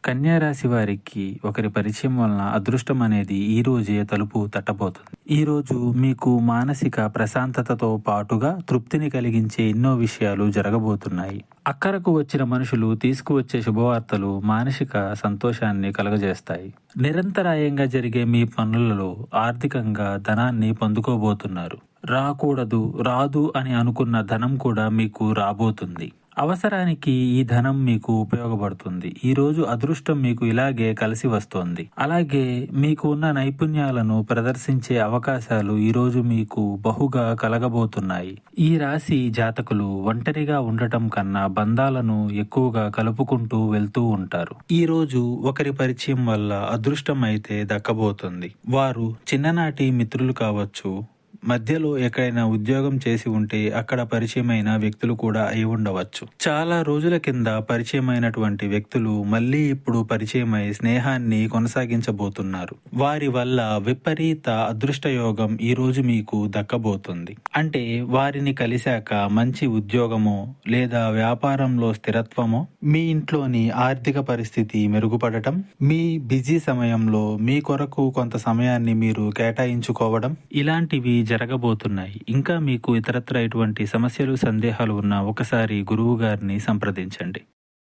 కన్యా రాశి వారికి ఒకరి పరిచయం వలన అదృష్టం అనేది ఈ రోజే తలుపు తట్టబోతుంది. ఈ రోజు మీకు మానసిక ప్రశాంతతతో పాటుగా తృప్తిని కలిగించే ఎన్నో విషయాలు జరగబోతున్నాయి. అక్కరకు వచ్చిన మనుషులు తీసుకువచ్చే శుభవార్తలు మానసిక సంతోషాన్ని కలగజేస్తాయి. నిరంతరాయంగా జరిగే మీ పనులలో ఆర్థికంగా ధనాన్ని పొందుకోబోతున్నారు. రాదు అని అనుకున్న ధనం కూడా మీకు రాబోతుంది. అవసరానికి ఈ ధనం మీకు ఉపయోగపడుతుంది. ఈ రోజు అదృష్టం మీకు ఇలాగే కలిసి వస్తోంది. అలాగే మీకు ఉన్న నైపుణ్యాలను ప్రదర్శించే అవకాశాలు ఈ రోజు మీకు బహుగా కలగబోతున్నాయి. ఈ రాశి జాతకులు ఒంటరిగా ఉండటం కన్నా బంధాలను ఎక్కువగా కలుపుకుంటూ వెళ్తూ ఉంటారు. ఈ రోజు ఒకరి పరిచయం వల్ల అదృష్టం అయితే దక్కబోతుంది. వారు చిన్ననాటి మిత్రులు కావచ్చు, మధ్యలో ఎక్కడైనా ఉద్యోగం చేసి ఉంటే అక్కడ పరిచయమైన వ్యక్తులు కూడా అయి ఉండవచ్చు. చాలా రోజుల కింద పరిచయమైనటువంటి వ్యక్తులు మళ్ళీ ఇప్పుడు పరిచయమై స్నేహాన్ని కొనసాగించబోతున్నారు. వారి వల్ల విపరీత అదృష్ట యోగం ఈ రోజు మీకు దక్కబోతుంది. అంటే వారిని కలిశాక మంచి ఉద్యోగమో లేదా వ్యాపారంలో స్థిరత్వమో, మీ ఇంట్లోని ఆర్థిక పరిస్థితి మెరుగుపడటం, మీ బిజీ సమయంలో మీ కొరకు కొంత సమయాన్ని మీరు కేటాయించుకోవడం, ఇలాంటివి జరగబోతున్నాయి. ఇంకా మీకు ఇతరత్ర ఎటువంటి సమస్యలు, సందేహాలు ఉన్నా ఒకసారి గురువు గారిని సంప్రదించండి.